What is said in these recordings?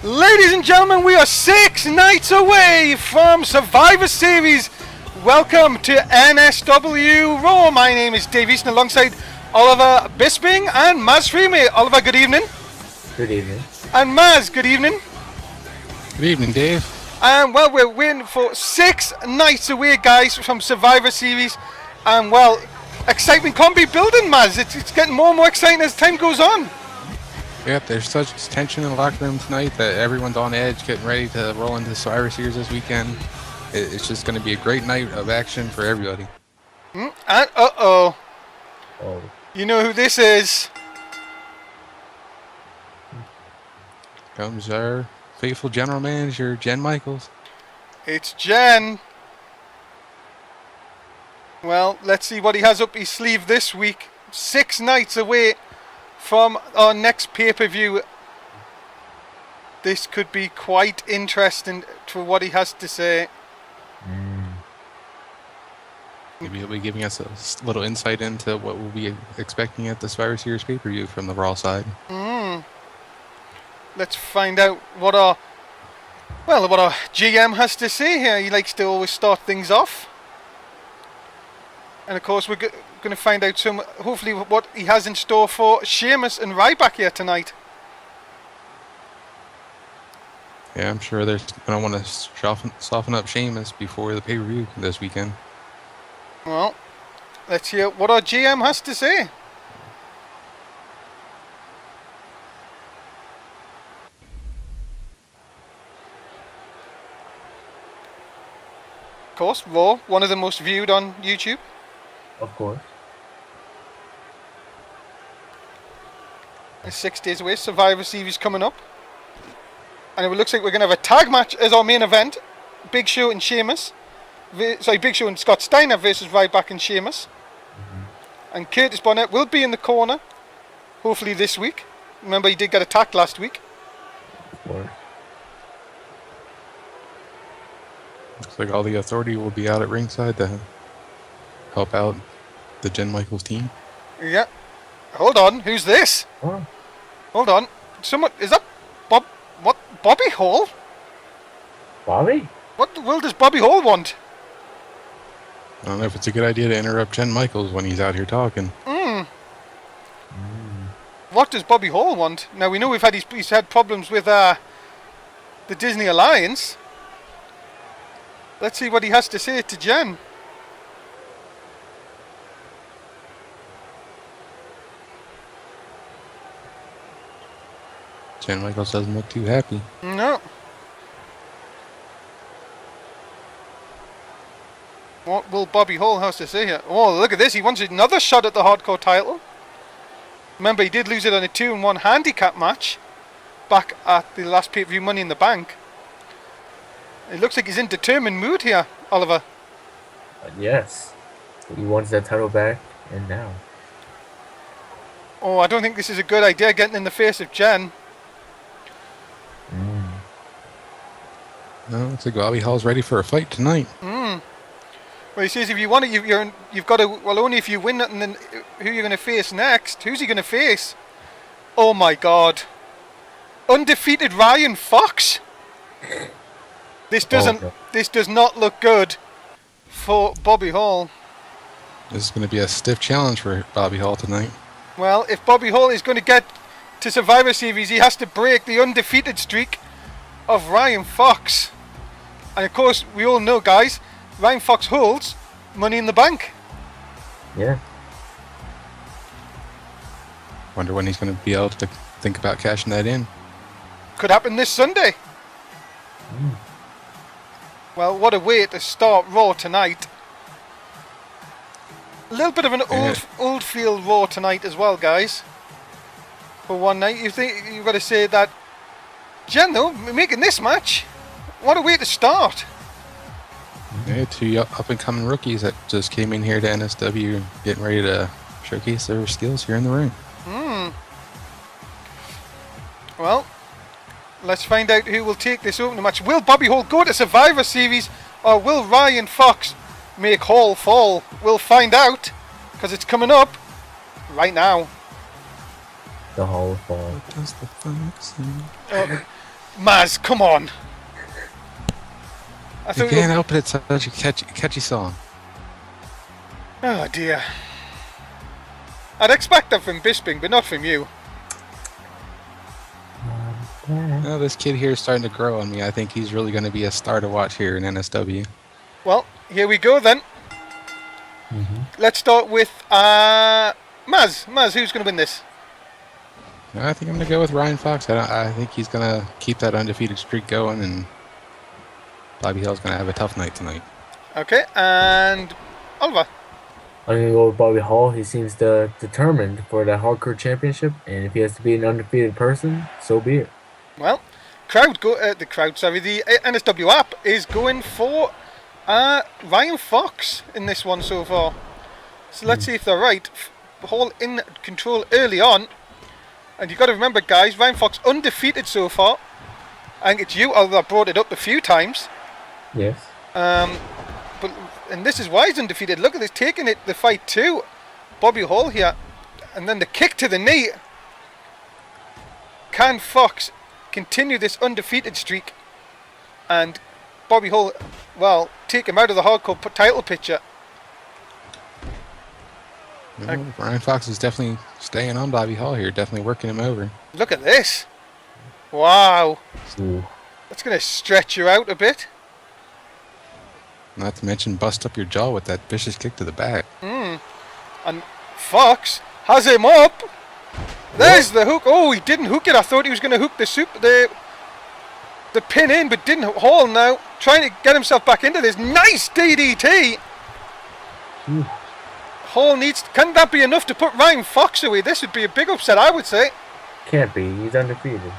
Ladies and gentlemen, we are 6 nights away from Survivor Series. Welcome to NSW RAW. My name is Dave Easton alongside Oliver Bisping and Mazz Freeway. Oliver, good evening. Good evening. And Mazz, good evening. Good evening, Dave. And well, we're waiting for 6 nights away, guys, from Survivor Series. And well, excitement can't be building, Mazz. It's getting more and more exciting as time goes on. Yep, there's such tension in the locker room tonight that everyone's on edge, getting ready to roll into the Survivor Series this weekend. It's just going to be a great night of action for everybody. And uh-oh. Oh. You know who this is. Comes our faithful general manager, Jen Michaels. It's Jen. Well, let's see what he has up his sleeve this week. 6 nights away from our next pay-per-view. This could be quite interesting for what he has to say. Maybe he'll be giving us a little insight into what we'll be expecting at the Survivor Series pay-per-view from the Raw side. Let's find out what our GM has to say here. He likes to always start things off. And of course, we're going to find out hopefully what he has in store for Sheamus and Ryback here tonight. Yeah, I'm sure they're going to want to soften up Sheamus before the pay-per-view this weekend. Well, let's hear what our GM has to say. Of course, Raw, one of the most viewed on YouTube. Of course. It's 6 days away, Survivor Series coming up. And it looks like we're going to have a tag match as our main event. Big Show and Sheamus. Big Show and Scott Steiner versus Ryback and Sheamus. And Curtis Barnett will be in the corner, hopefully this week. Remember, he did get attacked last week. Of course. Looks like all the authority will be out at ringside to help out the Jen Michaels team. Yeah. Hold on, who's this? Oh. Hold on. Is that Bobby Hall? Bobby? What the world does Bobby Hall want? I don't know if it's a good idea to interrupt Jen Michaels when he's out here talking. What does Bobby Hall want? Now we know he's had problems with the Disney Alliance. Let's see what he has to say to Jen. Jen Michaels doesn't look too happy. No. What will Bobby Hall have to say here? Oh, look at this. He wants another shot at the hardcore title. Remember, he did lose it on a 2-1 handicap match back at the last pay-per-view Money in the Bank. It looks like he's in determined mood here, Oliver. Yes. He wants that title back, and now. Oh, I don't think this is a good idea, getting in the face of Jen. No, looks like Bobby Hall's ready for a fight tonight. Well, he says if you want it, you've got to. Well, only if you win it, and then who you're going to face next? Who's he going to face? Oh my God! Undefeated Ryan Fox. This does not look good for Bobby Hall. This is going to be a stiff challenge for Bobby Hall tonight. Well, if Bobby Hall is going to get to Survivor Series, he has to break the undefeated streak of Ryan Fox. And of course, we all know, guys, Ryan Fox holds Money in the Bank. Yeah. Wonder when he's going to be able to think about cashing that in. Could happen this Sunday. Well, what a way to start Raw tonight. A little bit of an old feel Raw tonight as well, guys. For one night, you've got to say that Jen, though, making this match, what a way to start. Yeah, 2 up-and-coming rookies that just came in here to NSW, getting ready to showcase their skills here in the ring. Well, let's find out who will take this opening match. Will Bobby Hall go to Survivor Series, or will Ryan Fox make Hall fall? We'll find out, because it's coming up right now. The Hall of Fame. Does the Fox Mazz, come on. I You thought can't help it. It's such a catchy song. Oh dear. I'd expect that from Bisping, but not from you. Well, this kid here is starting to grow on me. I think he's really going to be a star to watch here in NSW. Well, here we go then. Let's start with Mazz. Mazz, who's going to win this? I think I'm going to go with Ryan Fox. I think he's going to keep that undefeated streak going, and Bobby Hall's going to have a tough night tonight. Okay, and Oliver. I'm going to go with Bobby Hall. He seems determined for the Hardcore Championship, and if he has to be an undefeated person, so be it. Well, the NSW app is going for Ryan Fox in this one so far. So let's see if they're right. Hall in control early on. And you've got to remember, guys, Ryan Fox undefeated so far. I think it's you, Oliver, brought it up a few times. Yes. And this is why he's undefeated. Look at this, taking the fight to Bobby Hall here. And then the kick to the knee. Can Fox continue this undefeated streak and Bobby Hall, well, take him out of the hardcore title picture? Ryan Fox is definitely staying on Bobby Hall here, definitely working him over. Look at this. Wow. Ooh. That's going to stretch you out a bit. Not to mention bust up your jaw with that vicious kick to the back. And Fox has him up. There's the hook. Oh, he didn't hook it. I thought he was going to hook the pin in, but didn't. Hall now trying to get himself back into this. Nice DDT. Hall needs. Can that be enough to put Ryan Fox away? This would be a big upset, I would say. Can't be. He's undefeated.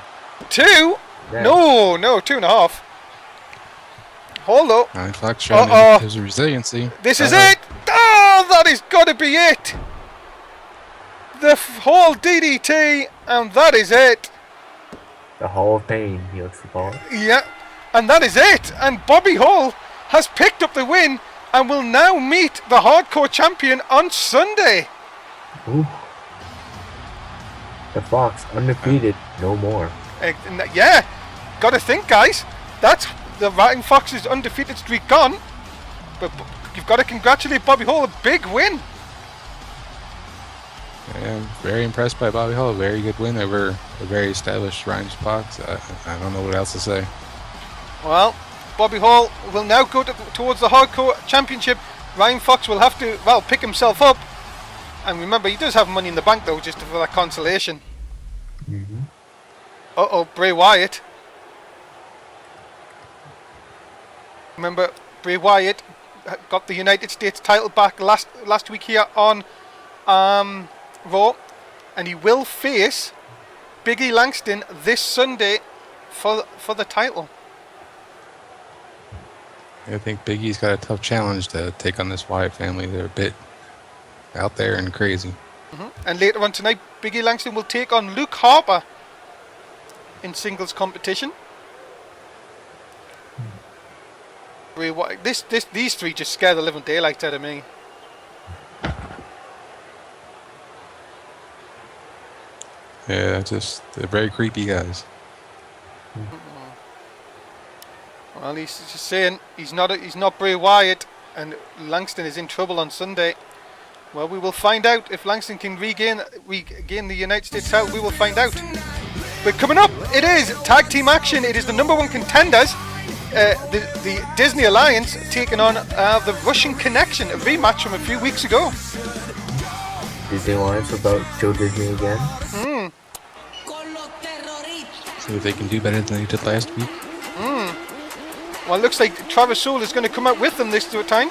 2? Yeah. No, 2.5. Hall though. Ryan Fox showing his resiliency. This is it. Oh, that has got to be it. The Hall DDT, and that is it. The Hall of Pain, he likes to call it. Yeah, and that is it. And Bobby Hall has picked up the win and will now meet the hardcore champion on Sunday. Ooh. The Fox, undefeated, no more. Yeah, got to think, guys. That's the Ryan Fox's undefeated streak gone. But you've got to congratulate Bobby Hall. A big win. I'm very impressed by Bobby Hall. A very good win over a very established Ryan Fox. I don't know what else to say. Well, Bobby Hall will now go towards the hardcore championship. Ryan Fox will have to, well, pick himself up. And remember, he does have money in the bank, though, just for that consolation. Uh-oh, Bray Wyatt. Remember, Bray Wyatt got the United States title back last week here on Raw, and he will face Big E Langston this Sunday for the title. I think Big E's got a tough challenge to take on this Wyatt family. They're a bit out there and crazy. And later on tonight, Big E Langston will take on Luke Harper in singles competition. These three just scare the living daylights out of me. Yeah, they're very creepy guys. Well, he's just saying he's not Bray Wyatt, and Langston is in trouble on Sunday. Well, we will find out if Langston can regain the United States title. We will find out. But coming up, it is tag team action. It is the number 1 contenders, the Disney Alliance, taking on the Russian Connection, a rematch from a few weeks ago. Disney Alliance about Joe Disney again. See if they can do better than they did last week. Well, it looks like Travis Soul is going to come out with them this time.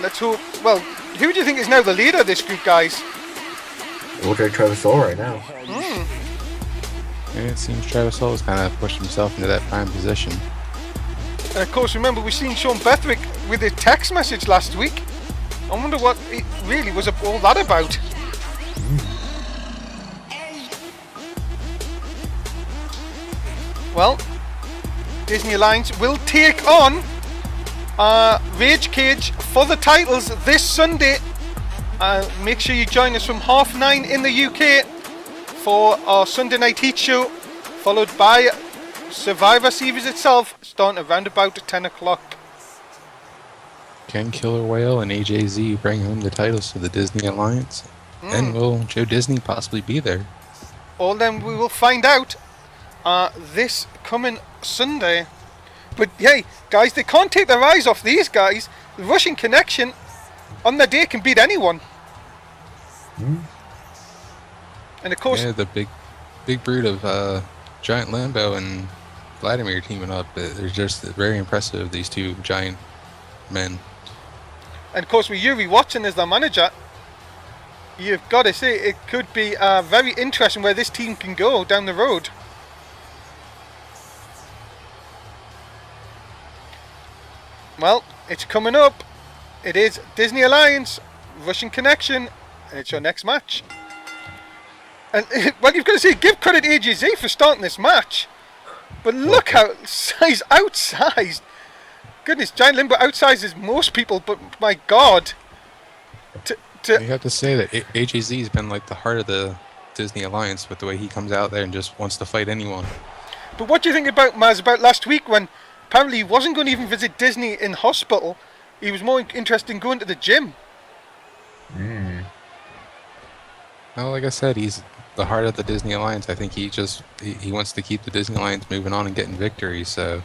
Let's hope. Well, who do you think is now the leader of this group, guys? Look at Travis Soul right now. Yeah, it seems Travis Soul has kind of pushed himself into that prime position. And of course, remember, we've seen Sean Bethwick with a text message last week. I wonder what it really was all that about. Well, Disney Alliance will take on Rage Cage for the titles this Sunday. Make sure you join us from 9:30 in the UK for our Sunday night heat show followed by Survivor Series itself, starting around about 10 o'clock. Can Killer Whale and AJZ bring home the titles to the Disney Alliance? And will Joe Disney possibly be there? All then we will find out this coming Sunday. But hey, guys, they can't take their eyes off these guys. The Russian Connection on their day can beat anyone. And of course, Yeah, the big brood of Giant Limbo and Vladimir teaming up. They're just very impressive, these two giant men. and of course with Yuri Watson as their manager, you've got to say it could be very interesting where this team can go down the road. Well, it's coming up. It is Disney Alliance, Russian Connection, and it's your next match. And well, you've got to say, give credit to AJZ for starting this match. But look how outsized. Goodness, Giant Limbo outsizes most people, but my God. You have to say that AJZ has been like the heart of the Disney Alliance with the way he comes out there and just wants to fight anyone. But what do you think about Mazz about last week when apparently he wasn't going to even visit Disney in hospital? He was more interested in going to the gym. Well, like I said, he's the heart of the Disney Alliance. I think he wants to keep the Disney Alliance moving on and getting victories. So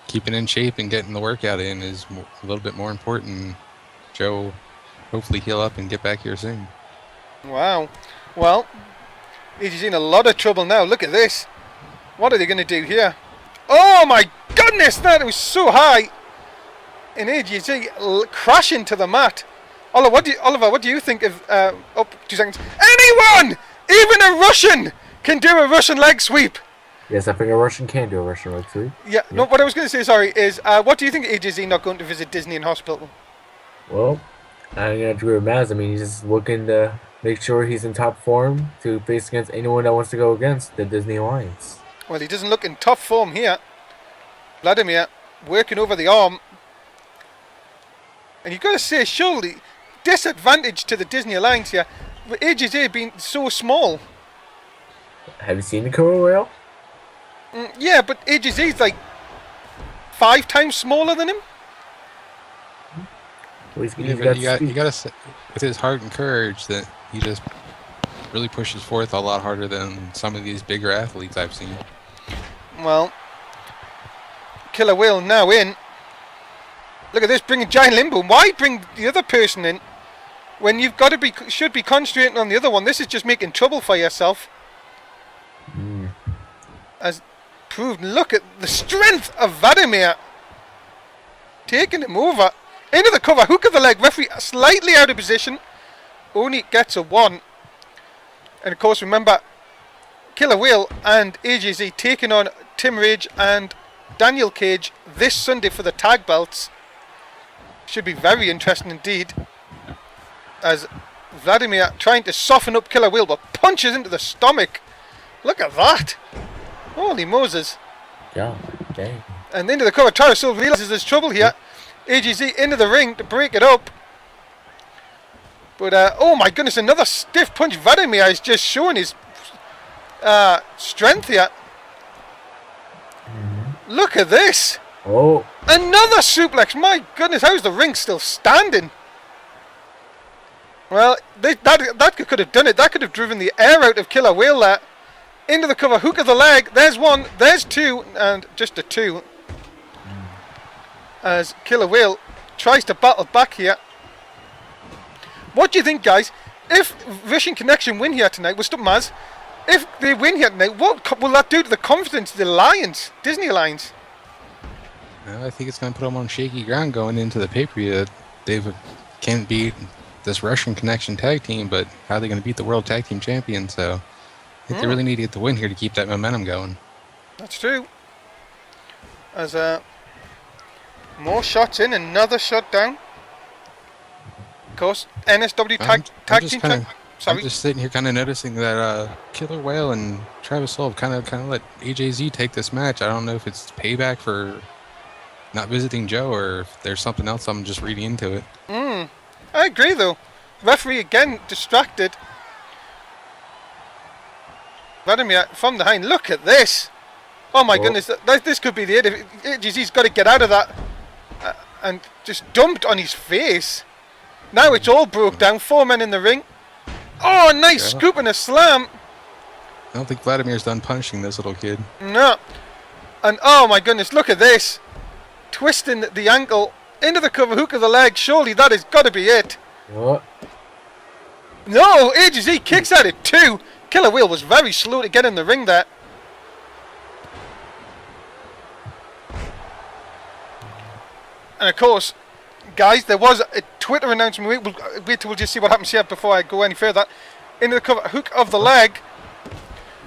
keeping in shape and getting the workout in is a little bit more important. Joe, hopefully heal up and get back here soon. Wow. Well, he's in a lot of trouble now. Look at this. What are they going to do here? Oh my goodness, that was so high. And AJZ crashing to the mat. Oliver, what do you think of... 2 seconds. Anyone! Even a Russian can do a Russian leg sweep. Yes, I think a Russian can do a Russian leg sweep. Yeah, no, what I was going to say, sorry, is what do you think of AJZ not going to visit Disney in hospital? Well, I'm going to agree with Mazz. I mean, he's just looking to make sure he's in top form to face against anyone that wants to go against the Disney Alliance. Well, he doesn't look in top form here. Vladimir working over the arm. And you've got to say, surely, disadvantage to the Disney Alliance here, with AJZ being so small. Have you seen the Killer Whale? Yeah, but AJZ is like 5 times smaller than him. Well, You gotta say, with his heart and courage, that he just really pushes forth a lot harder than some of these bigger athletes I've seen. Well, Killer Whale now in. Look at this, bringing Giant Limbo. Why bring the other person in when you've got to should be concentrating on the other one? This is just making trouble for yourself. As proved, look at the strength of Vladimir. Taking him over. Into the cover, hook of the leg. Referee slightly out of position. Only gets a 1. And of course, remember, Killer Whale and AJZ taking on Tim Rage and Daniel Cage this Sunday for the tag belts. Should be very interesting indeed. As Vladimir trying to soften up Killer Whale, but punches into the stomach. Look at that. Holy Moses. Yeah, dang. And into the cover, Tarasil realizes there's trouble here. AJZ into the ring to break it up. But, oh my goodness, another stiff punch. Vladimir is just showing his strength here. Look at this. Oh. Another suplex. My goodness, how's the ring still standing? Well, that could have done it. That could have driven the air out of Killer Whale there. Into the cover, hook of the leg. There's 1, there's 2, and just a 2. As Killer Whale tries to battle back here. What do you think, guys? If Russian Connection win here tonight, with Mazz, if they win here tonight, what will that do to the confidence of the Alliance, Disney Alliance? Well, I think it's going to put them on shaky ground going into the pay-per-view. They can't beat this Russian Connection tag team, but how are they going to beat the World Tag Team Champion? So I think they really need to get the win here to keep that momentum going. That's true. As more shots in, another shot down. Of course, NSW tag team. I'm just sitting here kind of noticing that Killer Whale and Travis Soul kind of let AJZ take this match. I don't know if it's payback for not visiting Joe or if there's something else I'm just reading into it. I agree though. Referee again distracted. Vladimir from behind. Look at this. Oh my Oh. goodness, this could be the end. He's got to get out of that. And just dumped on his face. Now it's all broke down. 4 men in the ring. Oh, nice Yeah. scoop and a slam. I don't think Vladimir's done punishing this little kid. No. And oh my goodness, look at this. Twisting the ankle into the cover hook of the leg. Surely that has got to be it. What? No, AGZ kicks at it too. Killer Whale was very slow to get in the ring there. And of course, guys, there was a Twitter announcement. Wait till we'll just see what happens here before I go any further. Into the cover hook of the leg.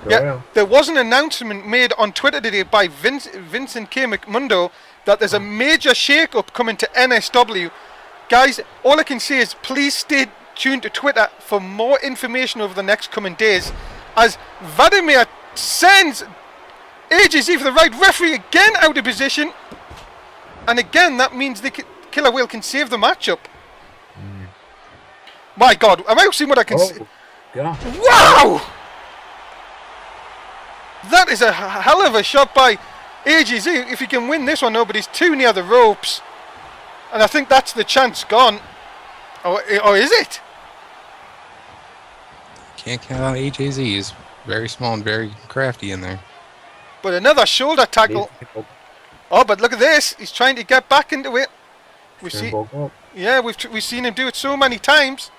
Yeah, there was an announcement made on Twitter today by Vincent K. McMundo that there's a major shake-up coming to NSW. Guys, all I can say is please stay tuned to Twitter for more information over the next coming days, as Vladimir sends AGZ for the right, referee again out of position, and again that means the Killer Whale can save the matchup. My God, am I seeing what I can see? God. Wow! That is a hell of a shot by AGZ. If he can win this one, no, but he's too near the ropes. And I think that's the chance gone. Or is it? Can't count on AJZ. He's very small and very crafty in there. But another shoulder tackle. Oh, but look at this. He's trying to get back into it. We've seen him do it so many times.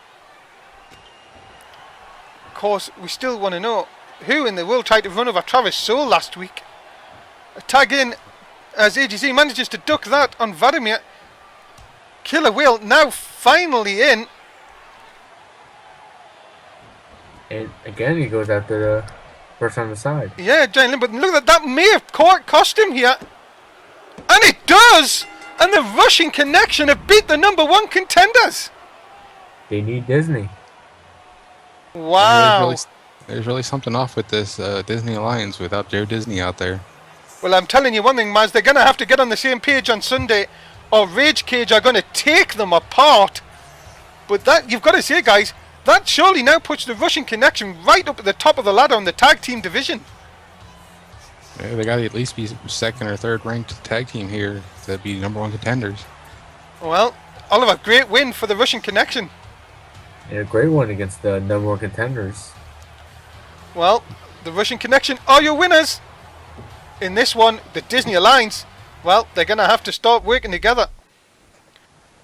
Of course, we still want to know who in the world tried to run over Travis Soul last week. A tag in as AGZ manages to duck that on Vladimir. Killer Whale now finally in. And again, he goes after the person on the side. Yeah, Giant Limb, but look at that. That may have cost him here. And it does! And the Russian Connection have beat the #1 contenders. They need Disney. Wow. There's really something off with this Disney Alliance without Joe Disney out there. Well, I'm telling you one thing, Mazz, they're going to have to get on the same page on Sunday, or Rage Cage are going to take them apart. But that, you've got to say, guys, that surely now puts the Russian Connection right up at the top of the ladder in the tag team division. Yeah, they got to at least be second or third ranked tag team here to be #1 contenders. Well, Oliver, great win for the Russian Connection. And a great one against the #1 contenders. Well, the Russian Connection are your winners. In this one, the Disney Alliance, well, they're going to have to start working together.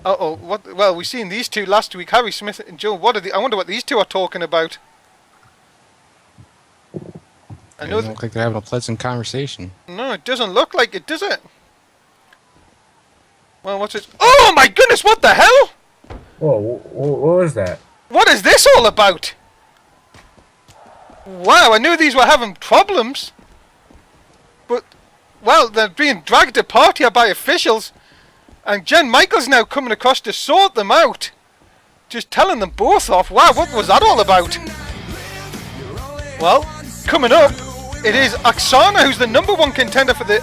Uh-oh, what? Well, we've seen these two last week, Harry Smith and Joe. I wonder what these two are talking about. They don't look like they're having a pleasant conversation. No, it doesn't look like it, does it? Well, what's it? Oh my goodness, what the hell? Whoa, what was that? What is this all about? Wow, I knew these were having problems. But, well, they're being dragged apart here by officials. And Jen Michaels now coming across to sort them out. Just telling them both off. Wow, what was that all about? Well, coming up, it is Oksana, who's the #1 contender for the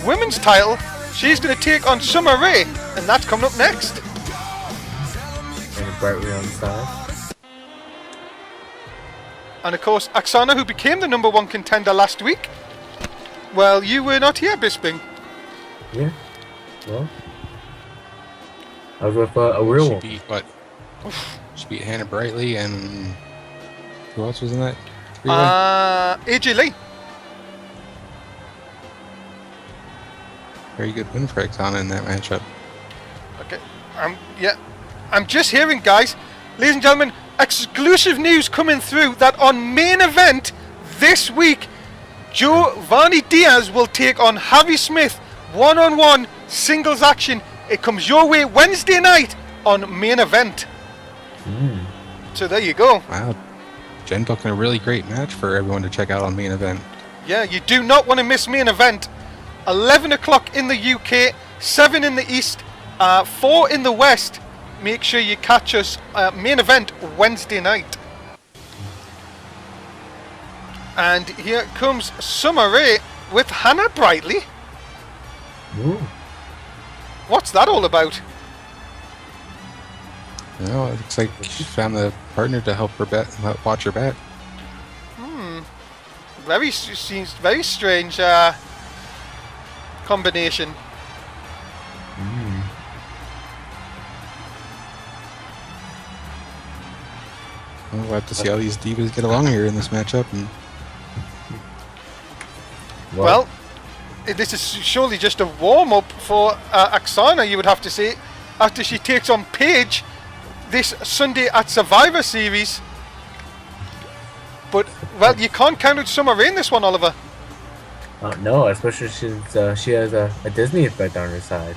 women's title. She's going to take on Summer Rae. And that's coming up next. And a bright red on the side. And of course, Oksana, who became the #1 contender last week. Well, you were not here, Bisping. Yeah. Well, I was with a real one. She beat what? She beat Hannah Brightly and who else was in that? AJ Lee. Very good win for Oksana in that matchup. Okay. Yeah. I'm just hearing, guys, ladies and gentlemen, exclusive news coming through that on main event this week, Giovanni Diaz will take on Harry Smith one-on-one singles action. It comes your way Wednesday night on main event. So there you go. Wow. Jen booking a really great match for everyone to check out on main event. Yeah, you do not want to miss main event. 11 o'clock in the UK, 7 in the East, 4 in the West. Make sure you catch us main event Wednesday night. And here comes Summer Rae with Hannah Brightly. Ooh. What's that all about? No, it looks like she found the partner to help her watch her back. Seems very strange combination. We'll have to see how these divas get along here in this matchup. And Well, this is surely just a warm-up for Oksana, you would have to say, after she takes on Paige this Sunday at Survivor Series. But, well, you can't count out Summer Rae in this one, Oliver. No, especially since she has a Disney effect on her side.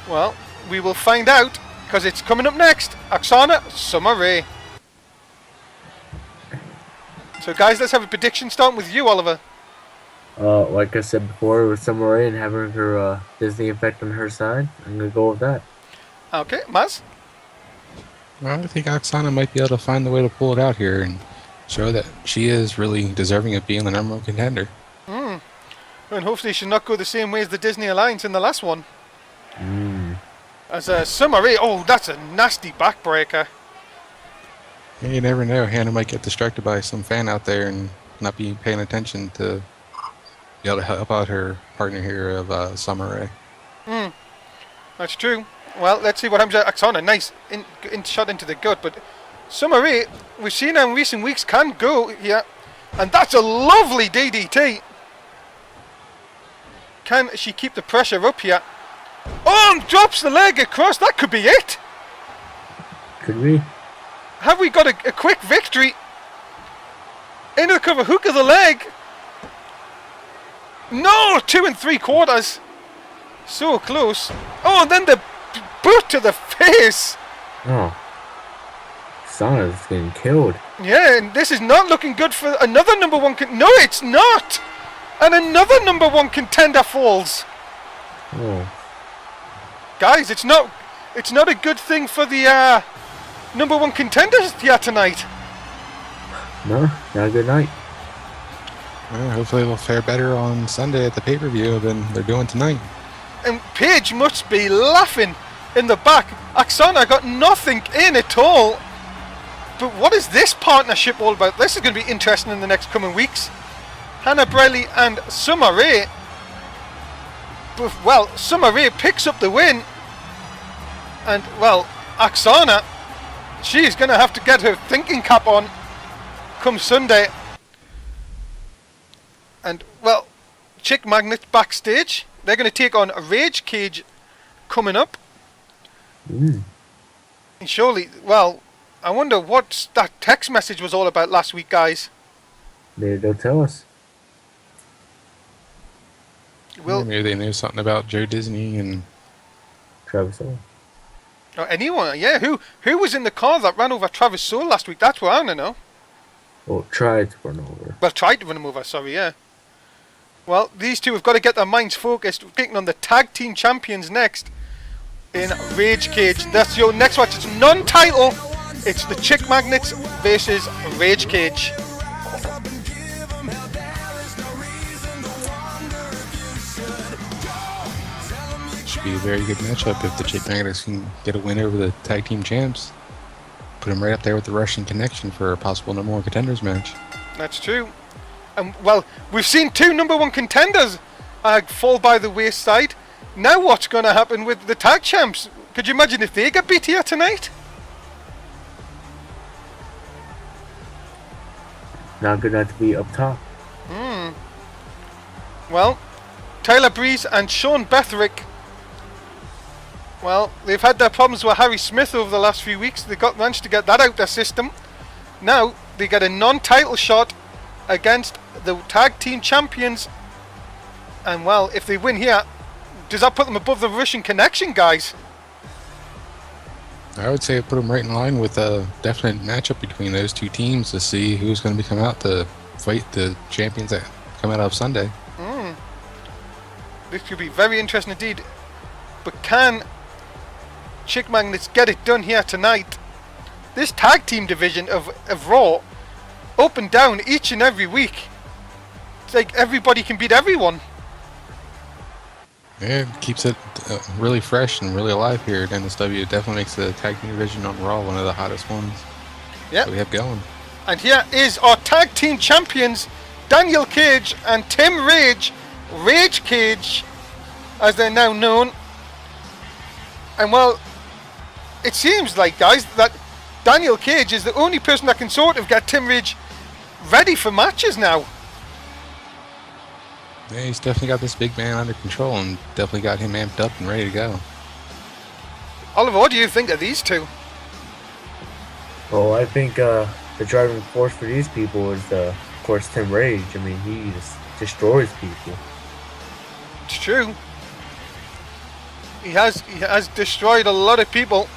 Well, we will find out, because it's coming up next. Oksana, Summer Rae. So, guys, let's have a prediction starting with you, Oliver. Like I said before, with Summer Rae and having her Disney effect on her side, I'm going to go with that. Okay, Mazz? well, I think Oksana might be able to find the way to pull it out here and show that she is really deserving of being the #1 contender. And hopefully she'll not go the same way as the Disney Alliance in the last one. As Summer Rae, oh, that's a nasty backbreaker. Yeah, you never know. Hannah might get distracted by some fan out there and not be paying attention to be able to help out her partner here of Summer Rae. That's true. Well, let's see what happens. Oksana, nice shot into the gut, but Summer Rae, we've seen her in recent weeks, can go here, and that's a lovely DDT. Can she keep the pressure up here? Oh, and drops the leg across. That could be it. Could we? Have we got a quick victory? Into the cover, hook of the leg. No, 2 3/4. So close. Oh, and then the boot to the face. Oh. Sana's getting killed. Yeah, and this is not looking good for another #1 No, it's not. And another #1 contender falls. Oh. Guys, it's not a good thing for the #1 contenders here tonight. No, not a good night. Well, hopefully they'll fare better on Sunday at the pay-per-view than they're doing tonight. And Paige must be laughing in the back. Oksana got nothing in at all. But what is this partnership all about? This is going to be interesting in the next coming weeks. Hannah Briley and Summer Rae. But, well, Summer Rae picks up the win. And, well, Oksana, she's going to have to get her thinking cap on come Sunday. And, well, Chick Magnet backstage. They're going to take on Rage Cage coming up. And surely, well, I wonder what that text message was all about last week, guys. They'll tell us. Well, maybe they knew something about Joe Disney and Travis Soul. or anyone, yeah. Who was in the car that ran over Travis Soul last week? That's what I want to know. Oh, tried to run over. Well, tried to run him over, sorry, yeah. Well, these two have got to get their minds focused. We're taking on the tag team champions next in Rage Cage. That's your next match. It's non-title. It's the Chick Magnets versus Rage Cage. should be a very good matchup if the Chick Magnets can get a win over the tag team champs. Put them right up there with the Russian Connection for a possible #1 contenders match. That's true. And, well, we've seen two #1 contenders fall by the wayside. Now what's going to happen with the tag champs? Could you imagine if they get beat here tonight? Not good enough to be up top. Well, Tyler Breeze and Sean Bethrick, well, they've had their problems with Harry Smith over the last few weeks. They managed to get that out their system. Now they get a non-title shot against the tag team champions. And, well, if they win here, does that put them above the Russian Connection, guys? I would say put them right in line with a definite matchup between those two teams to see who's going to come out to fight the champions that come out of Sunday. This could be very interesting indeed. But can Chick Magnets get it done here tonight? This tag team division of Raw, up and down each and every week. It's like everybody can beat everyone. Yeah, it keeps it really fresh and really alive here at NSW. It definitely makes the tag team division on Raw one of the hottest ones that we have going. And here is our tag team champions, Daniel Cage and Tim Rage, Rage Cage, as they're now known. And well, it seems like, guys, that Daniel Cage is the only person that can sort of get Tim Rage ready for matches now. Yeah, he's definitely got this big man under control and definitely got him amped up and ready to go. Oliver, what do you think of these two? Well, I think the driving force for these people is, of course, Tim Rage. I mean, he just destroys people. It's true. He has destroyed a lot of people.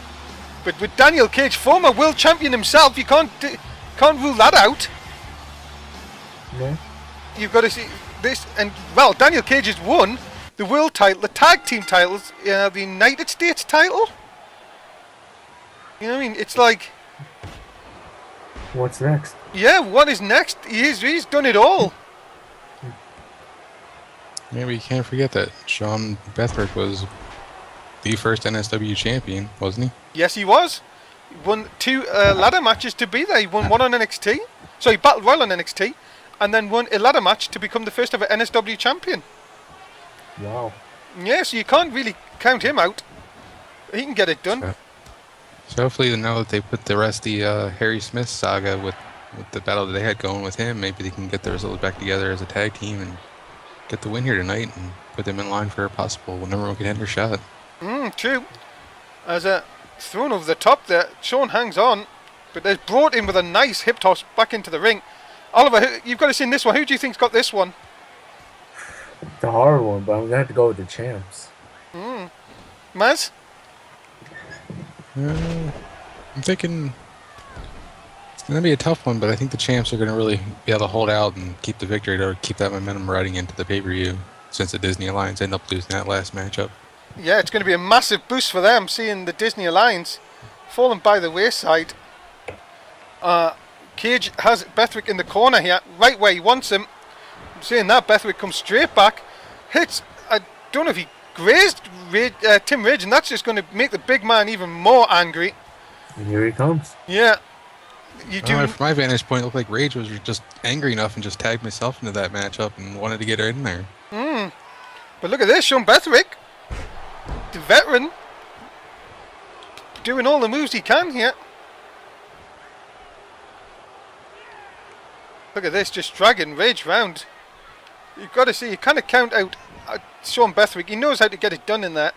But with Daniel Cage, former world champion himself, you can't rule that out. Yeah. You've got to see this, and well, Daniel Cage has won the world title, the tag team titles, the United States title. You know what I mean? It's like, What's next? yeah, what is next? He's done it all. Maybe you can't forget that Sean Bethrick was the first NSW champion, wasn't he? Yes, he was. He won 2 ladder matches to be there. He won one on NXT. Sorry, Battle Royal on NXT. And then won a ladder match to become the first ever NSW champion. Wow. Yeah, so you can't really count him out. He can get it done. So hopefully now that they put the rest of the Harry Smith saga with the battle that they had going with him, maybe they can get their results back together as a tag team and get the win here tonight and put them in line for a possible number one contender shot. True. As a thrown over the top there, Sean hangs on, but they're brought in with a nice hip toss back into the ring. Oliver, you've got to see this one. Who do you think's got this one? The hard one, but I'm going to have to go with the champs. Mazz? I'm thinking it's going to be a tough one, but I think the champs are going to really be able to hold out and keep the victory or keep that momentum riding into the pay-per-view since the Disney Alliance end up losing that last matchup. Yeah, it's going to be a massive boost for them, seeing the Disney Alliance falling by the wayside. Cage has Bethwick in the corner here, right where he wants him. Seeing that, Bethwick comes straight back, hits, I don't know if he grazed Tim Rage, and that's just going to make the big man even more angry. And here he comes. Yeah. You do. From my vantage point, it looked like Rage was just angry enough and just tagged myself into that matchup and wanted to get her in there. But look at this, Sean Bethwick, the veteran, doing all the moves he can here. Look at this, just dragging Rage round. You've got to see, you kind of count out Sean Bethwick. He knows how to get it done in there.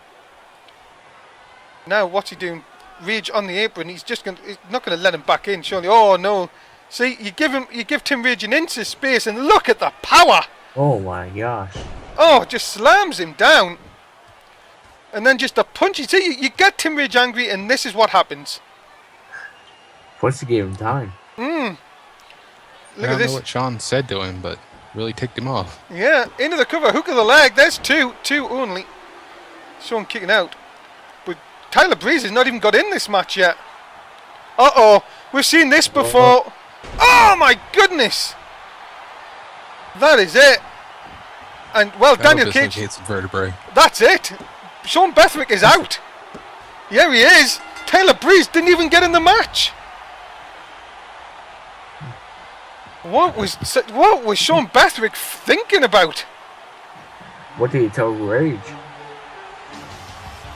Now, what's he doing? Rage on the apron. He's not going to let him back in, surely. Oh no! See, you give Tim Rage an inch of space, and look at the power. Oh my gosh! Oh, just slams him down, and then just a punch. You see, you get Tim Rage angry, and this is what happens. Plus, he gave him time. Look I at don't know this. what Sean said to him, but really ticked him off. Yeah, into the cover, hook of the leg. There's two only. Sean kicking out. But Tyler Breeze has not even got in this match yet. Uh-oh, we've seen this before. Oh my goodness! That is it. And well, Daniel Cage. Vertebrae. That's it. Sean Bethwick is out. Yeah, he is. Tyler Breeze didn't even get in the match. What was Sean Bethwick thinking about? What did he tell Rage?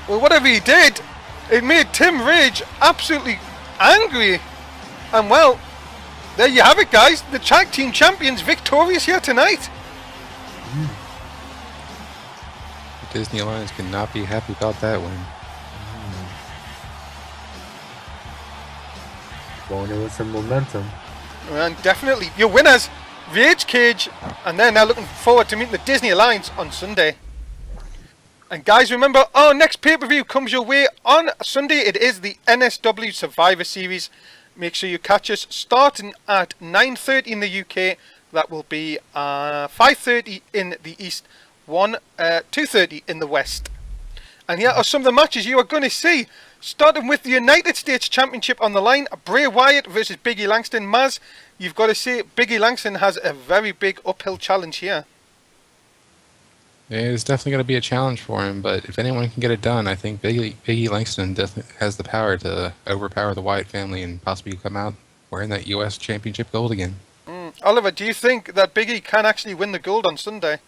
Well, whatever he did, it made Tim Rage absolutely angry. And well, there you have it, guys. The tag team champions victorious here tonight. The Disney Alliance could not be happy about that win. Going in with some momentum. And definitely your winners, Rage Cage, and they're now looking forward to meeting the Disney Alliance on Sunday. And guys, remember, our next pay-per-view comes your way on Sunday. It is the NSW Survivor Series. Make sure you catch us starting at 9:30 in the UK. That will be 5:30 in the East, 2:30 in the West. And here are some of the matches you are going to see. Starting with the United States Championship on the line, Bray Wyatt versus Biggie Langston. Mazz, you've got to say Biggie Langston has a very big uphill challenge here. Yeah, it's definitely going to be a challenge for him, but if anyone can get it done, I think Biggie Langston definitely has the power to overpower the Wyatt family and possibly come out wearing that U.S. Championship gold again. Oliver, do you think that Big E can actually win the gold on Sunday?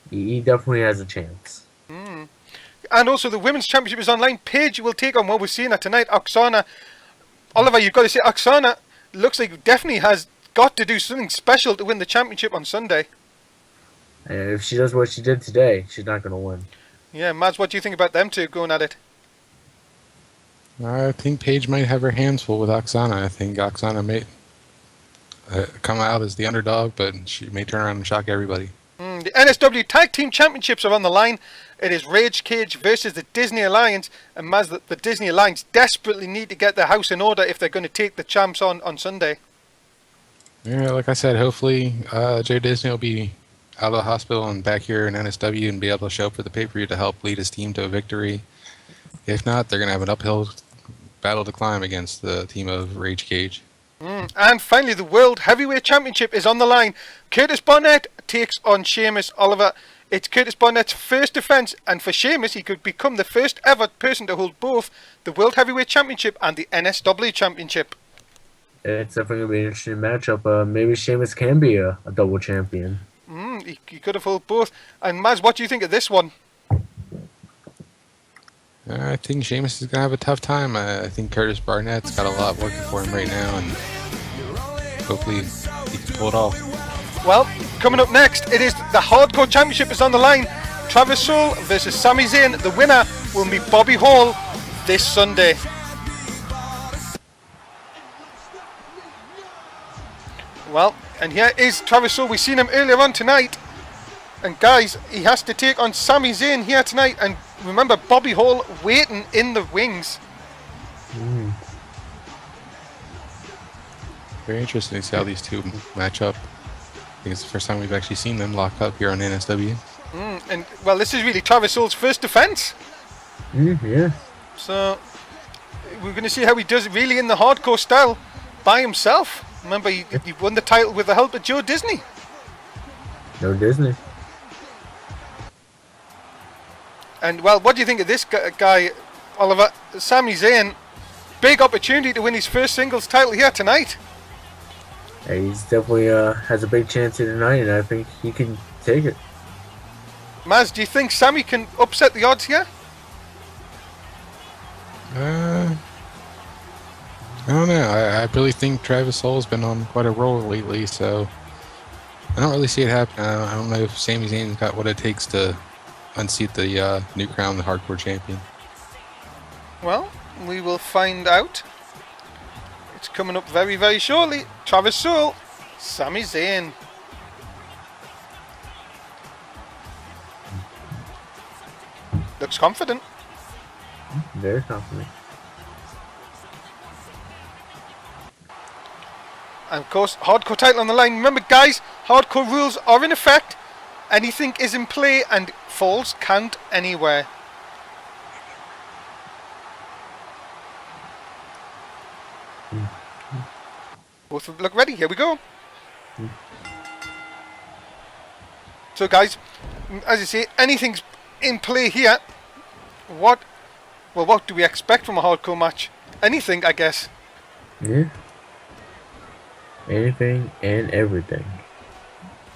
He definitely has a chance. And also the Women's Championship is online. Paige will take on what we're seeing her tonight, Oksana. Oliver, you've got to say Oksana looks like definitely has got to do something special to win the championship on Sunday. And if she does what she did today, she's not going to win. Yeah, Mazz, what do you think about them two going at it? I think Paige might have her hands full with Oksana. I think Oksana may come out as the underdog, but she may turn around and shock everybody. The NSW Tag Team Championships are on the line. It is Rage Cage versus the Disney Alliance. And Mazz, the Disney Alliance desperately need to get their house in order if they're going to take the champs on Sunday. Yeah, like I said, hopefully Joe Disney will be out of the hospital and back here in NSW and be able to show up for the pay-per-view to help lead his team to a victory. If not, they're going to have an uphill battle to climb against the team of Rage Cage. And finally, the World Heavyweight Championship is on the line. Curtis Barnett takes on Sheamus. Oliver, it's Curtis Barnett's first defence, and for Sheamus, he could become the first ever person to hold both the World Heavyweight Championship and the NSW Championship. It's definitely going to be an interesting matchup. Maybe Sheamus can be a double champion. He could have held both. And Mazz, what do you think of this one? I think Sheamus is going to have a tough time. I think Curtis Barnett's got a lot working for him right now, and hopefully he can pull it off. Well, coming up next, it is the Hardcore Championship is on the line. Travis Soul versus Sami Zayn. The winner will be Bobby Hall this Sunday. Well, and here is Travis Soul. We've seen him earlier on tonight. And guys, he has to take on Sami Zayn here tonight. And remember, Bobby Hall waiting in the wings. Very interesting to see how these two match up. I think it's the first time we've actually seen them lock up here on NSW. And well, this is really Travis Soul's first defense. Yeah. So we're going to see how he does really in the hardcore style by himself. Remember, he won the title with the help of Joe Disney. No Disney. And well, what do you think of this guy, Oliver? Sami Zayn, big opportunity to win his first singles title here tonight. Yeah, he's definitely has a big chance here tonight, and I think he can take it. Mazz, do you think Sami can upset the odds here? I don't know. I really think Travis Soul's been on quite a roll lately, so I don't really see it happen. I don't know if Sami Zayn's got what it takes to unseat the new crown, the hardcore champion. Well, we will find out. It's coming up very, very shortly. Travis Soul, Sami Zayn. Looks confident. Very confident. And of course, hardcore title on the line. Remember, guys, hardcore rules are in effect. Anything is in play, and falls count anywhere. Both look ready. Here we go. So, guys, as you say, anything's in play here. What do we expect from a hardcore match? Anything, I guess. Yeah. Anything and everything.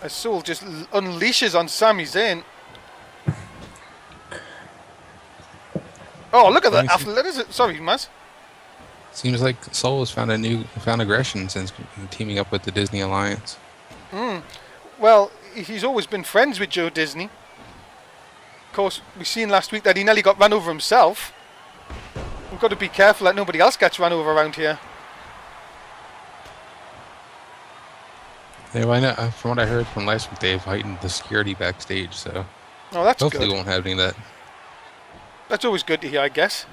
As Soul just unleashes on Sami Zayn. Oh, look at that athleticism. Sorry, Mazz. Seems like Soul has found aggression since teaming up with the Disney Alliance. Well, he's always been friends with Joe Disney. Of course, we've seen last week that he nearly got run over himself. We've got to be careful that nobody else gets run over around here. Yeah, well, I know, from what I heard from last week, they've heightened the security backstage, so Oh, that's hopefully good. we won't have any of that. That's always good to hear, I guess.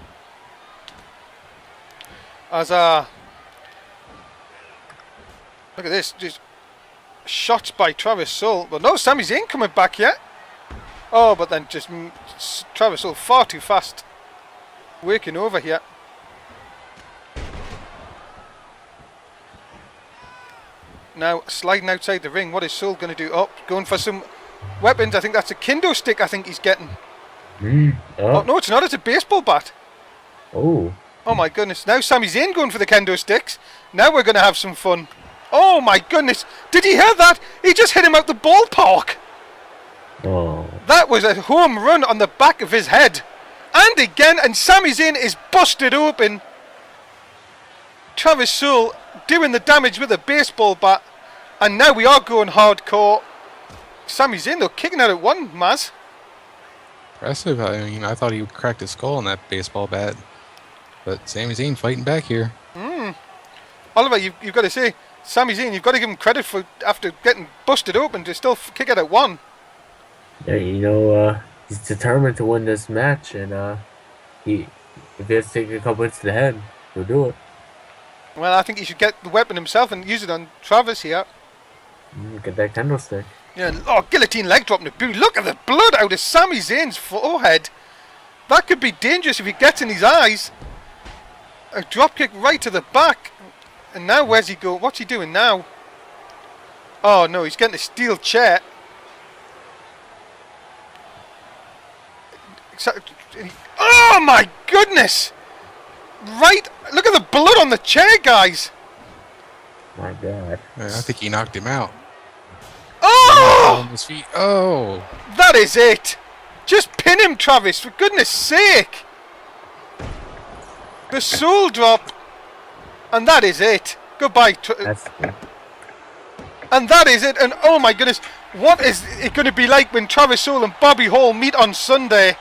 As look at this, just shots by Travis Soul. But no, Sami Zayn coming back yet. Oh, but then just Travis Soul far too fast, working over here. Now sliding outside the ring. What is Soul going to do? Oh, going for some weapons. I think that's a kendo stick. I think he's getting. Oh no, it's not. It's a baseball bat. Oh. Oh my goodness. Now Sami Zayn going for the kendo sticks. Now we're going to have some fun. Oh my goodness. Did you hear that? He just hit him out the ballpark. Oh. That was a home run on the back of his head. And again, and Sami Zayn is busted open. Travis Soul doing the damage with a baseball bat. And now we are going hardcore. Sami Zayn though kicking out at one, Mazz. Impressive. I mean, I thought he would crack his skull on that baseball bat. But Sami Zayn fighting back here. Oliver, you've got to say, Sami Zayn, you've got to give him credit for, after getting busted open, to still kick it at one. Yeah, he's determined to win this match, and if he has to take a couple hits to the head, he'll do it. Well, I think he should get the weapon himself and use it on Travis here. Get that candlestick. Yeah, guillotine leg drop in the boot. Look at the blood out of Sami Zayn's forehead. That could be dangerous if he gets in his eyes. A drop kick right to the back. And now where's he go? What's he doing now? Oh no, he's getting a steel chair. Oh my goodness! Right, look at the blood on the chair, guys. My God. I think he knocked him out. Oh! On his feet. Oh! That is it. Just pin him, Travis, for goodness sake. The soul drop. And that is it. Goodbye. And that is it. And oh my goodness, what is it going to be like when Travis Soul and Bobby Hall meet on Sunday?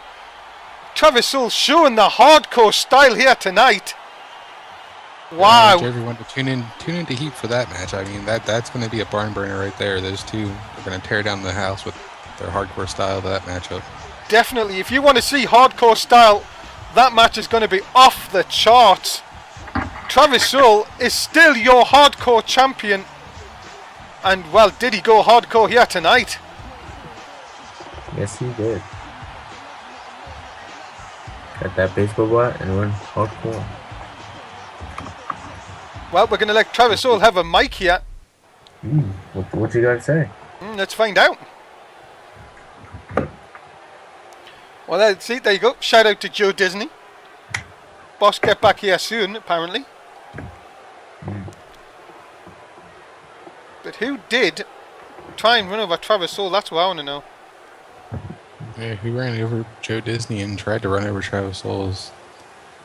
Travis Soul showing the hardcore style here tonight. Wow. I urge everyone to tune in to Heat for that match. I mean, that's going to be a barn burner right there. Those two are going to tear down the house with their hardcore style of that matchup. Definitely. If you want to see hardcore style, that match is going to be off the charts. Travis Soul is still your hardcore champion. And, well, did he go hardcore here tonight? Yes, he did. Got that baseball bat and went hardcore. Well, we're going to let Travis Soul have a mic here. What you got to say? Let's find out. Well, see, there you go. Shout out to Joe Disney. Boss, get back here soon, apparently. But who did try and run over Travis Soul? That's what I want to know. Yeah, who ran over Joe Disney and tried to run over Travis Soul has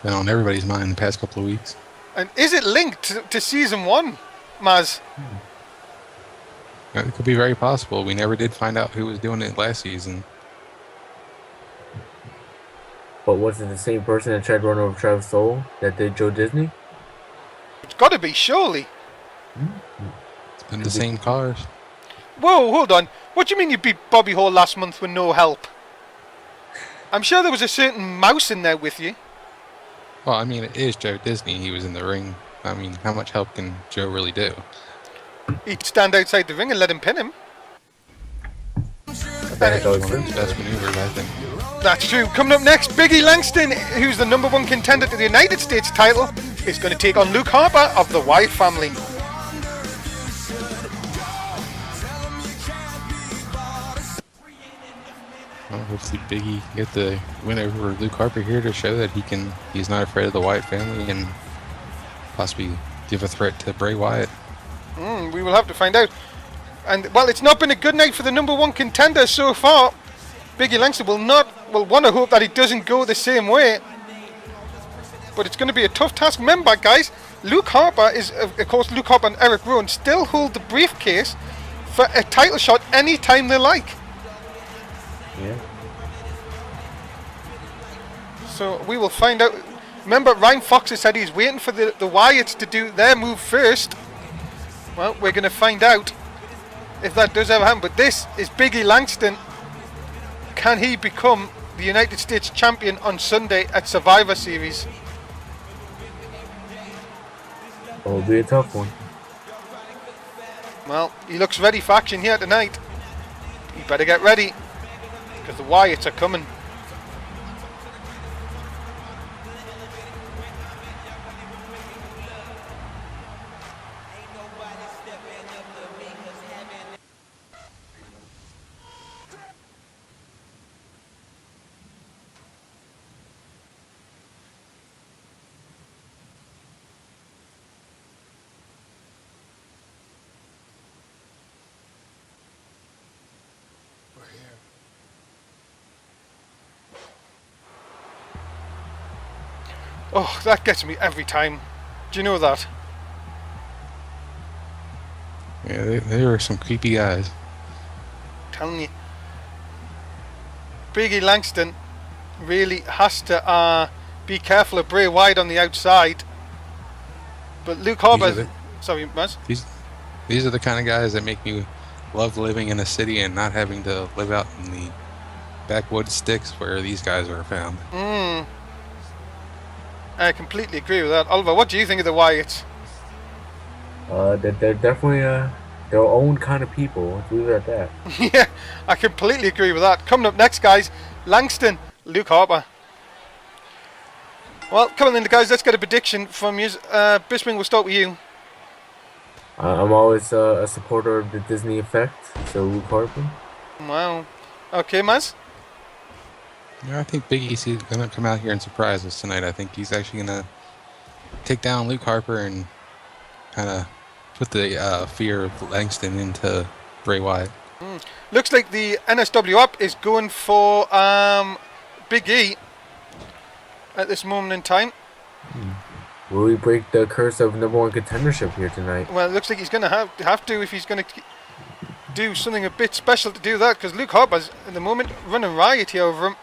been on everybody's mind the past couple of weeks. And is it linked to season 1, Mazz? It could be very possible. We never did find out who was doing it last season. But was it the same person that tried to run over Travis Soul that did Joe Disney? It's got to be, surely. It's been the same cars. Whoa, hold on. What do you mean you beat Bobby Hall last month with no help? I'm sure there was a certain mouse in there with you. Well, I mean, it is Joe Disney. He was in the ring. I mean, how much help can Joe really do? He'd stand outside the ring and let him pin him. That's one of his best maneuvers, I think. That's true. Coming up next, Biggie Langston, who's the #1 contender to the United States title, is going to take on Luke Harper of the Wyatt family. Well, hopefully Biggie can get the win over Luke Harper here to show that he's not afraid of the Wyatt family and possibly give a threat to Bray Wyatt. We will have to find out. And, well, it's not been a good night for the #1 contender so far. Biggie Langston will want to hope that it doesn't go the same way. But it's going to be a tough task. Remember, guys, Luke Harper is, of course, Luke Harper and Eric Rowan still hold the briefcase for a title shot anytime they like. Yeah. So we will find out. Remember, Ryan Fox has said he's waiting for the Wyatts to do their move first. Well, we're going to find out if that does ever happen. But this is Biggie Langston. Can he become the United States champion on Sunday at Survivor Series? It'll be a tough one. Well, he looks ready for action here tonight. You better get ready, because the Wyatts are coming. Oh, that gets me every time. Do you know that? Yeah, they were some creepy guys. Telling you. Biggie Langston really has to be careful of Bray Wyatt on the outside. But Luke Harper... Sorry, Mazz. These are the kind of guys that make me love living in a city and not having to live out in the backwoods sticks where these guys are found. I completely agree with that. Oliver, what do you think of the Wyatts? They're definitely their own kind of people. Let's leave it at that. Yeah, I completely agree with that. Coming up next, guys, Langston, Luke Harper. Well, coming in, guys, let's get a prediction from you. Bisping, we'll start with you. I'm always a supporter of the Disney effect, so Luke Harper. Wow. Okay, Mazz? Yeah, I think Big E's going to come out here and surprise us tonight. I think he's actually going to take down Luke Harper and kind of put the fear of Langston into Bray Wyatt. Looks like the NSW up is going for Big E at this moment in time. Will he break the curse of #1 contendership here tonight? Well, it looks like he's going to have to if he's going to do something a bit special to do that, because Luke Harper's at the moment running riot here over him.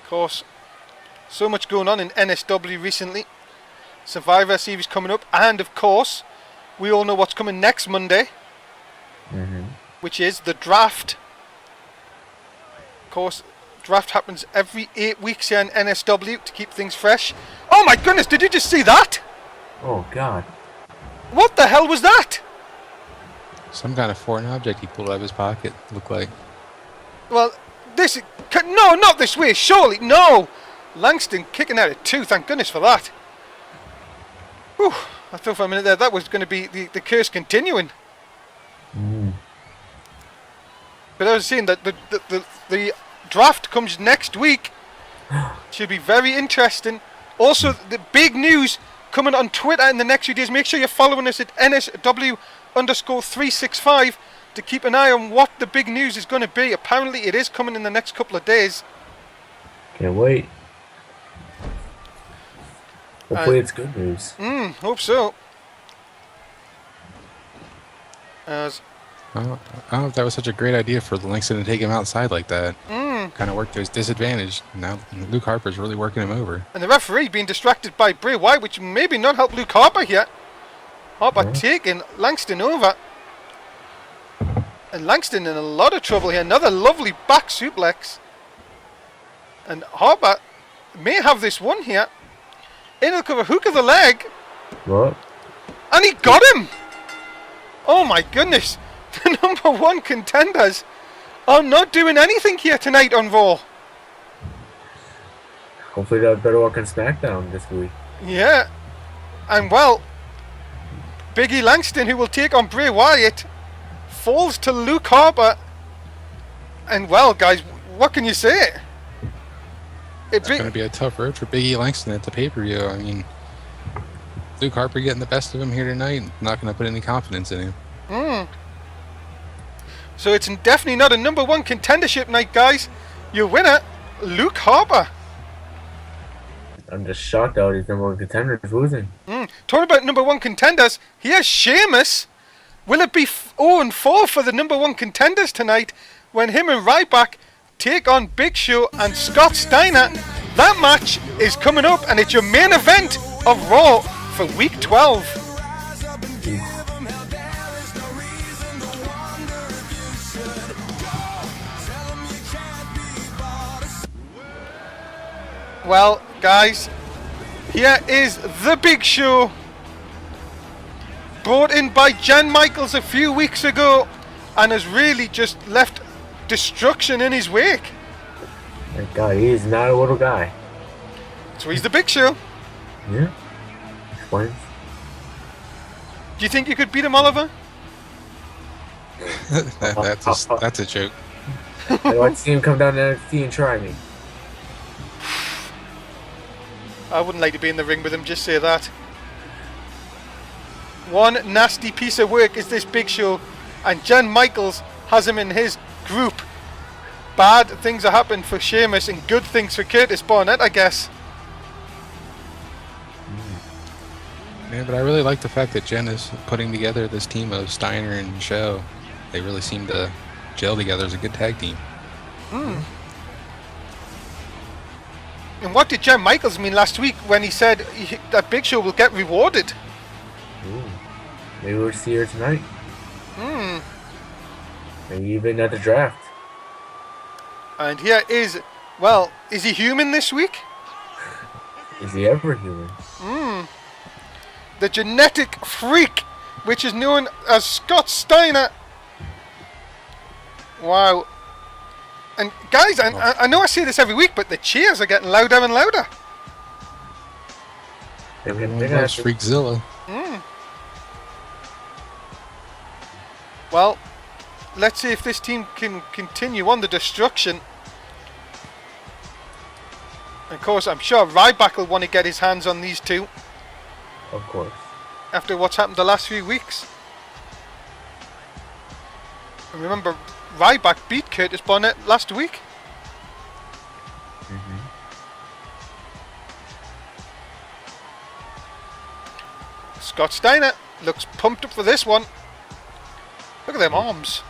Of course, so much going on in NSW recently. Survivor Series coming up, and of course, we all know what's coming next Monday, which is the draft. Of course, draft happens every 8 weeks here in NSW to keep things fresh. Oh my goodness, did you just see that? Oh God. What the hell was that? Some kind of foreign object he pulled out of his pocket, looked like. Well, this... No, not this way, surely. No! Langston kicking out at 2, thank goodness for that. Whew, I thought for a minute there that was going to be the curse continuing. But I was saying that the draft comes next week. Should be very interesting. Also, the big news coming on Twitter in the next few days. Make sure you're following us at NSW_365 to keep an eye on what the big news is going to be. Apparently, it is coming in the next couple of days. Can't wait. Hopefully it's good news. Hope so. I don't know if that was such a great idea for Langston to take him outside like that. Kind of worked to his disadvantage. Now Luke Harper's really working him over. And the referee being distracted by Bray Wyatt, which maybe not help Luke Harper here. Harper taking Langston over. And Langston in a lot of trouble here. Another lovely back suplex. And Harper may have this one here. In a cover hook of the leg. What? And he got him! Oh my goodness. The #1 contenders are not doing anything here tonight on Raw. Hopefully they'll better work on SmackDown this week. Yeah. And well, Big E Langston, who will take on Bray Wyatt, falls to Luke Harper. And well, guys, what can you say? It's going to be a tough road for Big E Langston at the pay-per-view. I mean, Luke Harper getting the best of him here tonight, not going to put any confidence in him. So it's definitely not a #1 contendership night, guys. Your winner, Luke Harper. I'm just shocked out these #1 contenders losing. Talking about #1 contenders, here's Sheamus. Will it be 0-4 for the #1 contenders tonight when him and Ryback take on Big Show and Scott Steiner? That match is coming up, and it's your main event of Raw for week 12. Well, guys, here is the Big Show, brought in by Jan Michaels a few weeks ago, and has really just left destruction in his wake. That guy, he's not a little guy. So he's the Big Show. Yeah. Explains. Do you think you could beat him, Oliver? That's a joke. I'd like to see him come down to NXT and try me. I wouldn't like to be in the ring with him, just say that. One nasty piece of work is this Big Show, and Jan Michaels has him in his group. bad things are happening for Sheamus and good things for Curtis Barnett, I guess. Yeah, but I really like the fact that Jen is putting together this team of Steiner and Show. They really seem to gel together as a good tag team. And what did Jen Michaels mean last week when he said that Big Show will get rewarded? Ooh. Maybe we'll see her tonight. Maybe even at the draft. And here is, well, is he human this week? Is he ever human? The genetic freak, which is known as Scott Steiner. Wow. And guys, I know I say this every week, but the cheers are getting louder and louder. Everyone loves Freakzilla. Well, let's see if this team can continue on the destruction. Of course, I'm sure Ryback will want to get his hands on these two. Of course. After what's happened the last few weeks. And remember, Ryback beat Curtis Barnett last week. Scott Steiner looks pumped up for this one. Look at them arms.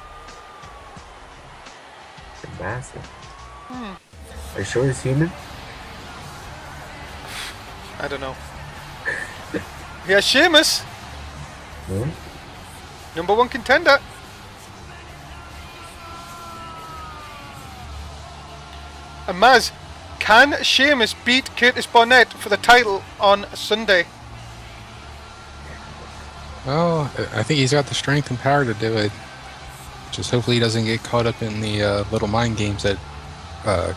They're massive. Are you sure he's human? I don't know. Here's Sheamus, #1 contender. And Mazz, can Sheamus beat Curtis Barnett for the title on Sunday? Well, I think he's got the strength and power to do it. Just hopefully he doesn't get caught up in the little mind games that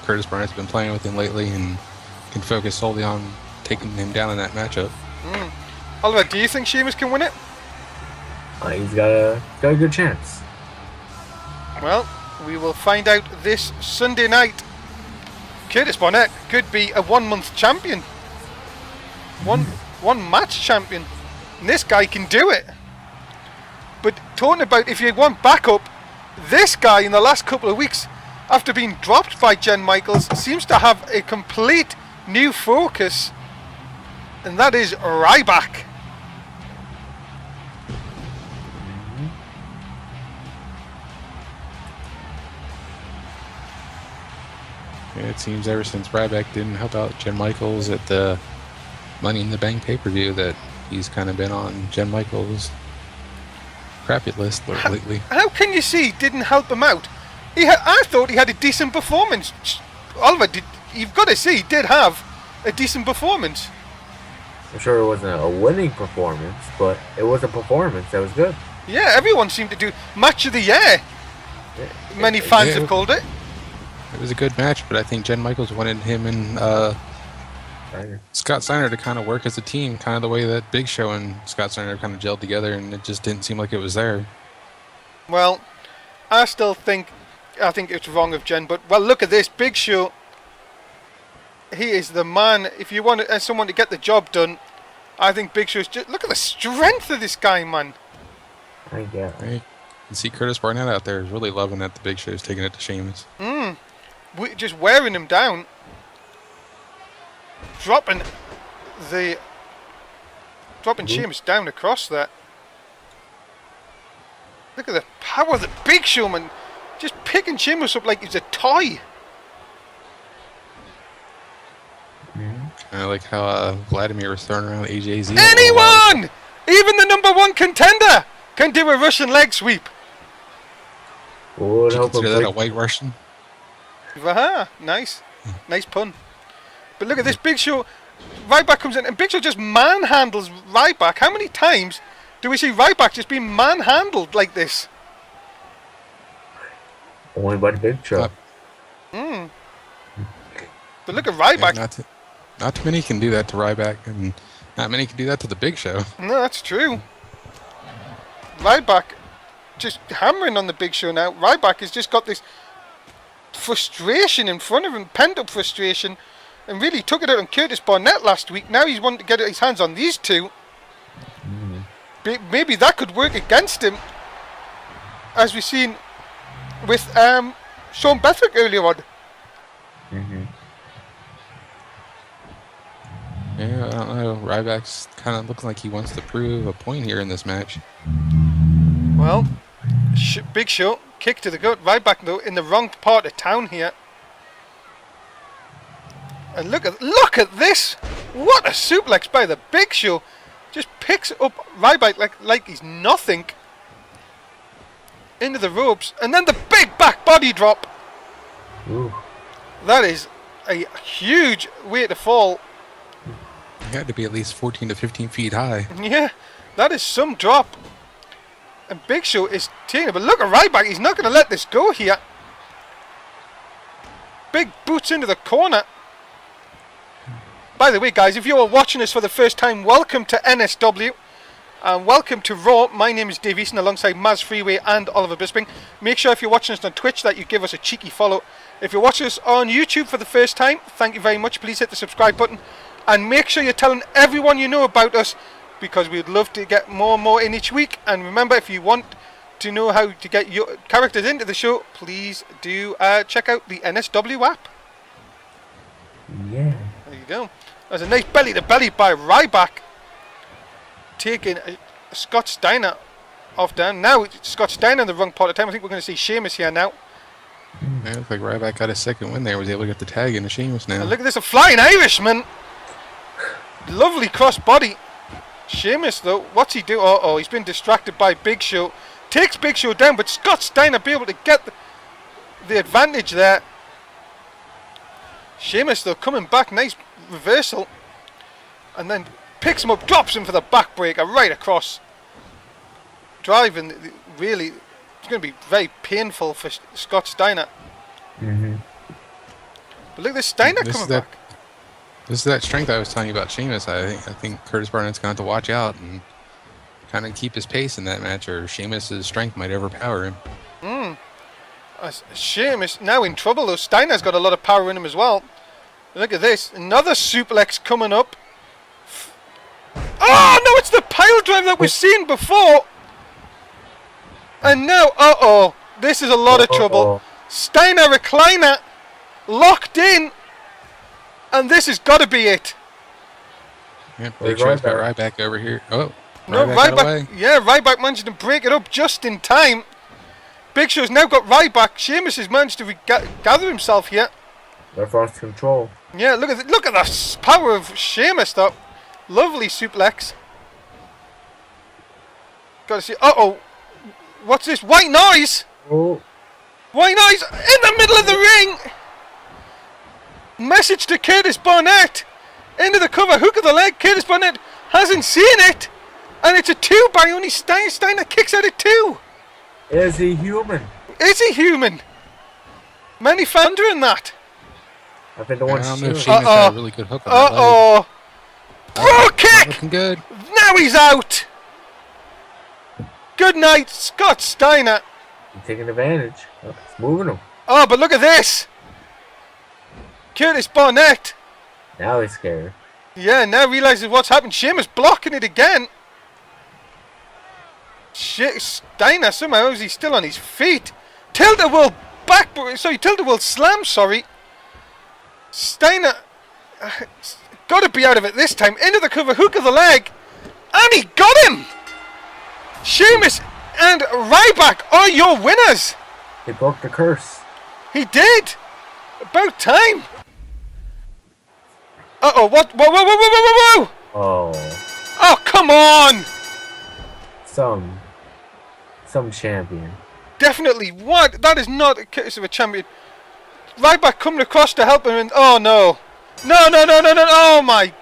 Curtis Barnett's been playing with him lately and can focus solely on taking him down in that matchup. Oliver, do you think Sheamus can win it? He's got a good chance. Well, we will find out this Sunday night. Curtis Barnett could be a 1 month champion. One match champion. And this guy can do it. But talking about if you want backup, this guy in the last couple of weeks, after being dropped by Jen Michaels, seems to have a complete new focus. And that is Ryback. Yeah, it seems ever since Ryback didn't help out Jen Michaels at the Money in the Bank pay-per-view that he's kind of been on Jen Michaels' crappy list lately. How can you see he didn't help him out? I thought he had a decent performance. Oliver, you've got to see he did have a decent performance. I'm sure it wasn't a winning performance, but it was a performance that was good. Yeah, everyone seemed to do match of the year. Many fans have called it. It was a good match, but I think Jen Michaels wanted him and Scott Steiner to kind of work as a team, kind of the way that Big Show and Scott Steiner kind of gelled together, and it just didn't seem like it was there. Well, I think it's wrong of Jen, but well, look at this. Big Show, he is the man. If you want someone to get the job done, I think Big Show's just, look at the strength of this guy, man. Yeah. You can see Curtis Barnett out there is really loving that the Big Show's taking it to Sheamus. Just wearing him down. Dropping Sheamus down across that. Look at the power of the Big Show, man. Just picking Sheamus up like he's a toy. Kind of like how Vladimir was throwing around AJZ. Anyone! Even the #1 contender can do a Russian leg sweep. Would you consider that a White Russian? Aha, nice. Nice pun. But look at this. Big Show. Ryback comes in and Big Show just manhandles Ryback. How many times do we see Ryback just being manhandled like this? Only by the Big Show. But look at Ryback. Yeah, not too many can do that to Ryback, and not many can do that to the Big Show. No, that's true. Ryback just hammering on the Big Show now. Ryback has just got this frustration in front of him, pent up frustration, and really took it out on Curtis Barnett last week. Now he's wanting to get his hands on these two. Maybe that could work against him, as we've seen with Sean Bethwick earlier on. Mm-hmm. Yeah, I don't know. Ryback's kind of looking like he wants to prove a point here in this match. Well, Big Show, kick to the gut. Ryback though in the wrong part of town here. And look at this! What a suplex by the Big Show! Just picks up Ryback like he's nothing. Into the ropes, and then the big back body drop. Ooh. That is a huge way to fall. He had to be at least 14 to 15 feet high. Yeah, that is some drop. And Big Show is taking it, but look at Ryback, he's not going to let this go here. Big boots into the corner. By the way, guys, if you are watching us for the first time, welcome to NSW. And welcome to Raw. My name is Dave Easton alongside Mazz, Freeway and Oliver Bisping. Make sure if you're watching us on Twitch that you give us a cheeky follow. If you're watching us on YouTube for the first time, thank you very much. Please hit the subscribe button. And make sure you're telling everyone you know about us, because we'd love to get more and more in each week. And remember, if you want to know how to get your characters into the show, please do check out the NSW app. Yeah. There you go. There's a nice belly-to-belly by Ryback, taking Scott Steiner off down. Now Scott Steiner in the wrong part of time. I think we're going to see Sheamus here now. Yeah, looks like Ryback got a second win there. Was able to get the tag into Sheamus now. And look at this, a flying Irishman. Lovely cross body. Sheamus though, what's he do? Oh, he's been distracted by Big Show. Takes Big Show down, but Scott Steiner be able to get the advantage there. Sheamus though coming back, nice reversal. And then picks him up, drops him for the backbreaker right across. Driving, really, it's going to be very painful for Scott Steiner. Mm-hmm. But look at this Steiner coming back. This is that strength I was telling you about Sheamus. I think Curtis Barnett's going to have to watch out and kind of keep his pace in that match, or Sheamus' strength might overpower him. Sheamus now in trouble though. Steiner's got a lot of power in him as well. Look at this, another suplex coming up. Oh no, it's the pile drive that we've seen before. And now, this is a lot of trouble. Steiner recliner locked in. And this has got to be it. Yeah, Big Show's got Ryback over here. Oh, no, Ryback. Yeah, Ryback managed to break it up just in time. Big Show's now got Ryback. Sheamus has managed to gather himself here. They've lost control. Yeah, look at the power of Sheamus though. Lovely suplex. Got to see. What's this? White noise. Oh. White noise in the middle of the ring. Message to Curtis Barnett. Into the cover, hook of the leg. Curtis Barnett hasn't seen it. And it's a 2 by only Steiner. Steiner kicks out at 2. Is he human? Is he human? Many fans in that. I think the one. I don't know if Sheamus had a really good hook on that leg. Bro kick! Looking good. Now he's out. Good night, Scott Steiner. He's taking advantage. It's moving him. Oh, but look at this. Curtis Barnett. Now he's scared. Yeah, now realizes what's happened. Sheamus blocking it again. Steiner somehow is he still on his feet. Tilt-a-whirl tilt-a-whirl slam, sorry. Steiner got to be out of it this time. Into the cover, hook of the leg. And he got him. Sheamus and Ryback are your winners. He broke the curse. He did. About time. What? Whoa. Oh, come on. Some champion. Definitely. What? That is not a case of a champion. Ryback coming across to help him and oh no. No. Oh my.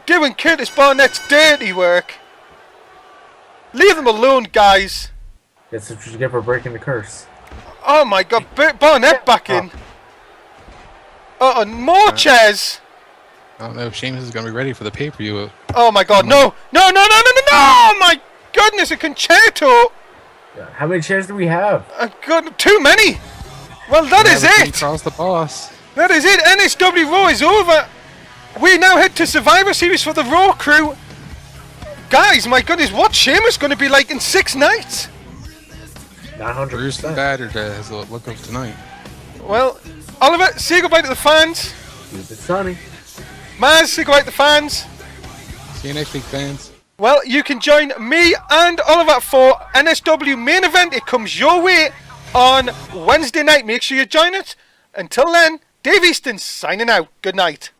Doing Curtis Barnett's dirty work. Leave them alone, guys. That's what you get for breaking the curse. Oh my god, Barnett back in. More chairs. I don't know if Sheamus is going to be ready for the pay-per-view. Oh my god, no! Oh my goodness, a concerto! How many chairs do we have? God, too many! Well, that is it! Charles the Boss. That is it, NSW RAW is over! We now head to Survivor Series for the Raw crew. Guys, my goodness, what's Sheamus going to be like in 6 nights? not Bruised and 100%. battered as the look of tonight. Well, Oliver, say goodbye to the fans. Keep it sunny. Mazz, say goodbye to the fans. See you next week, fans. Well, you can join me and Oliver for NSW main event. It comes your way on Wednesday night. Make sure you join it. Until then, Dave Easton signing out. Good night.